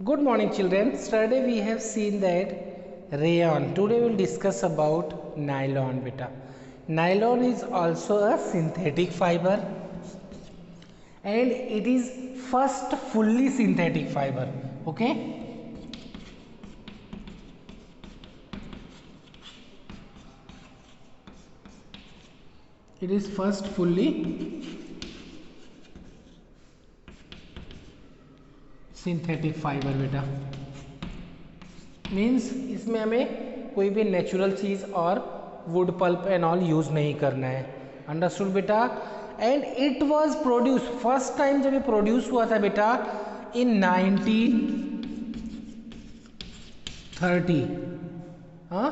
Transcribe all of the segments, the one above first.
Good morning, children. Yesterday we have seen that rayon. Today we will discuss about nylon, beta. Nylon is also a synthetic fiber, and it is first fully synthetic fiber. Okay. It is first fully synthetic fibre बेटा means इसमें हमें कोई भी natural चीज़ और wood pulp and all use नहीं करना है. Understood बेटा. And it was produce first time जब ये प्रोड्यूस हुआ था बेटा इन 1930. हाँ,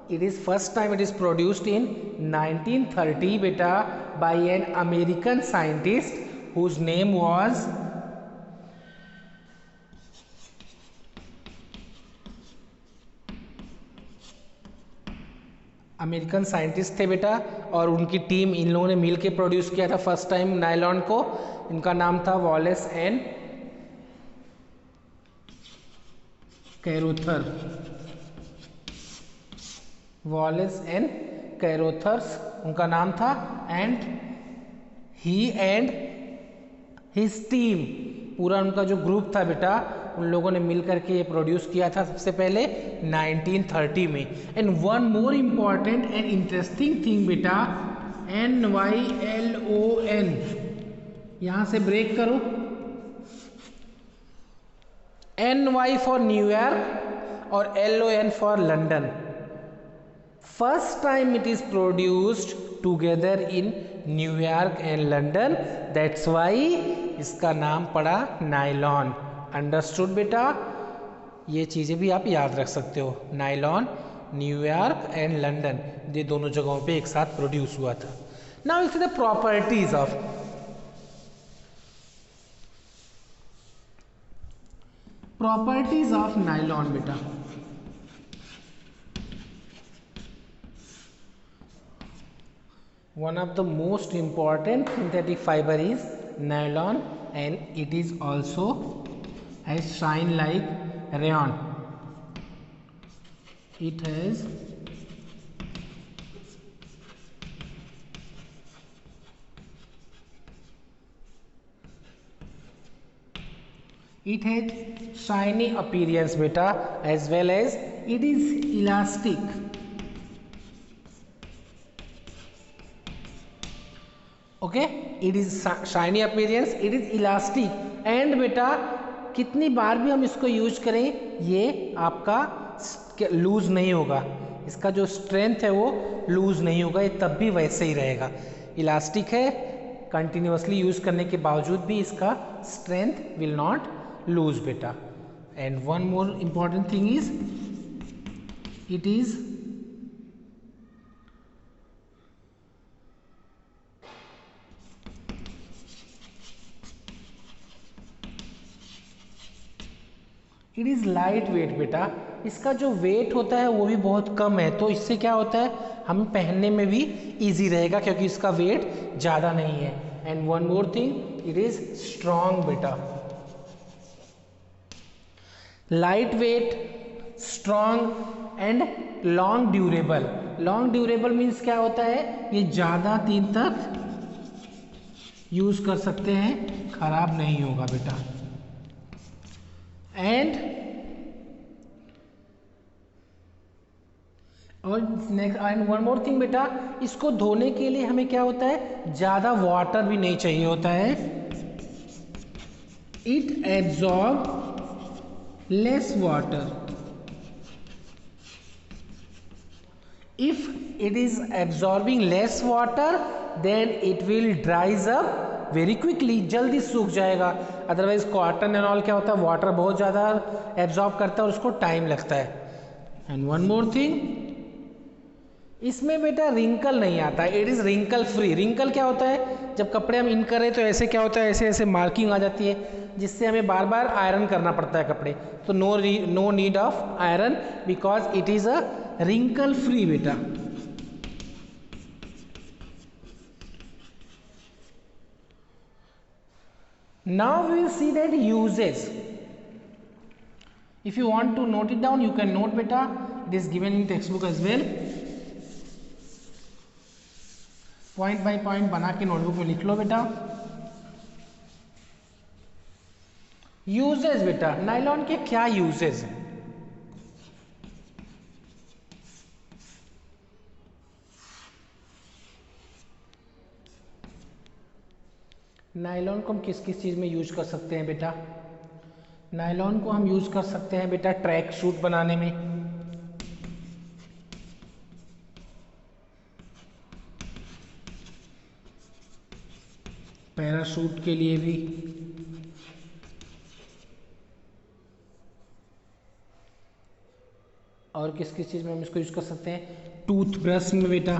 it is first time it is produced in 1930 beta by an American scientist whose name was American scientist थे बेटा और उनकी टीम इन लोगों ने मिलके प्रोड्यूस किया था फर्स्ट टाइम नायलॉन को. इनका नाम था वॉलेस एंड कैरोथर. वॉलेस एंड कैरोथर्स उनका नाम था. And he and his team पूरा उनका जो ग्रुप था बेटा उन लोगों ने मिल करके ये प्रोड्यूस किया था सबसे पहले 1930 में. And one more important and interesting thing बेटा NYLON यहाँ से ब्रेक करो. NY फॉर न्यूयॉर्क और LON for London. First time it is produced together in New York and London. That's why इसका नाम पड़ा नायलॉन. अंडरस्टूड बेटा. ये चीज़ें भी आप याद रख सकते हो. नायलॉन न्यूयॉर्क एंड लंदन ये दोनों जगहों पे एक साथ प्रोड्यूस हुआ था. Now will see the properties of nylon बेटा. One of the most important synthetic fiber is nylon, and it is also has shine like rayon. It has shiny appearance beta, as well as it is elastic. Okay, it is shiny appearance, it is elastic and बेटा कितनी बार भी हम इसको use करें ये आपका loose नहीं होगा. इसका जो स्ट्रेंथ है वो लूज नहीं होगा, ये तब भी वैसे ही रहेगा. इलास्टिक है, कंटिन्यूसली यूज करने के बावजूद भी इसका स्ट्रेंथ विल नॉट लूज बेटा. And one more important thing is it is it is light weight बेटा. इसका जो वेट होता है वो भी बहुत कम है, तो इससे क्या होता है हम पहनने में भी इजी रहेगा क्योंकि इसका वेट ज़्यादा नहीं है. And one more thing it is strong बेटा. Light weight, strong and long durable. Long durable means क्या होता है ये ज़्यादा दिन तक यूज़ कर सकते हैं, खराब नहीं होगा बेटा. एंड वन मोर थिंग बेटा, इसको धोने के लिए हमें क्या होता है ज़्यादा वाटर भी नहीं चाहिए होता है. It absorb less water. If it is absorbing less water then it will dries up very quickly, जल्दी सूख जाएगा. अदरवाइज कॉटन एंड ऑल क्या होता है वाटर बहुत ज़्यादा एब्जॉर्ब करता है और उसको टाइम लगता है. एंड वन मोर थिंग इसमें बेटा रिंकल नहीं आता. It is wrinkle free. Wrinkle क्या होता है जब कपड़े हम इन करें तो ऐसे क्या होता है ऐसे ऐसे मार्किंग आ जाती है जिससे हमें बार बार आयरन करना पड़ता है कपड़े. तो no need of iron because it is a wrinkle free बेटा. Now we will see that uses. If you want to note it down, you can note beta. It is given in textbook as well. Point by point बना के notebook में लिख लो बेटा. Uses बेटा, nylon के क्या uses हैं? Nylon को हम किस किस चीज में यूज कर सकते हैं बेटा? नायलॉन को हम यूज कर सकते हैं बेटा ट्रैक सूट बनाने में, पैराशूट के लिए भी, और किस किस चीज में हम इसको यूज कर सकते हैं? टूथब्रश में बेटा,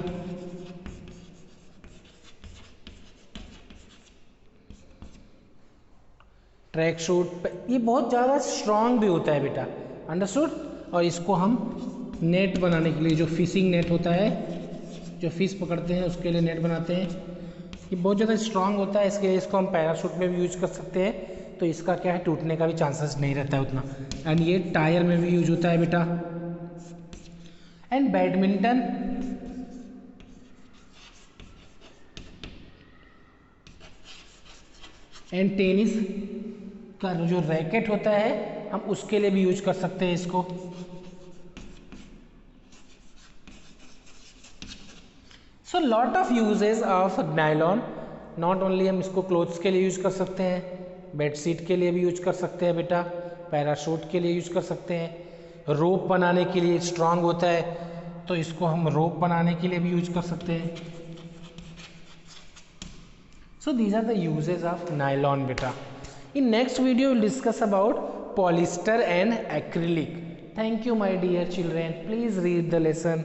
ट्रैक सूट. ये बहुत ज़्यादा स्ट्रांग भी होता है बेटा, अंडरस्टूड. और इसको हम नेट बनाने के लिए, जो फिशिंग नेट होता है, जो फिश पकड़ते हैं उसके लिए नेट बनाते हैं, ये बहुत ज़्यादा स्ट्रांग होता है, इसके लिए इसको हम पैराशूट में भी यूज कर सकते हैं. तो इसका क्या है, टूटने का भी चांसेस नहीं रहता है उतना. एंड ये टायर में भी यूज होता है बेटा. एंड बैडमिंटन, एंड टेनिस का जो रैकेट होता है, हम उसके लिए भी यूज कर सकते हैं इसको. So lot of uses of nylon. Not only हम इसको क्लोथ्स के लिए यूज कर सकते हैं, बेडशीट के लिए भी यूज कर सकते हैं बेटा, पैराशूट के लिए यूज कर सकते हैं, रोप बनाने के लिए स्ट्रांग होता है तो इसको हम रोप बनाने के लिए भी यूज कर सकते हैं. So these are the uses of nylon बेटा. In next video we'll discuss about polyester and acrylic. Thank you my dear children. Please read the lesson.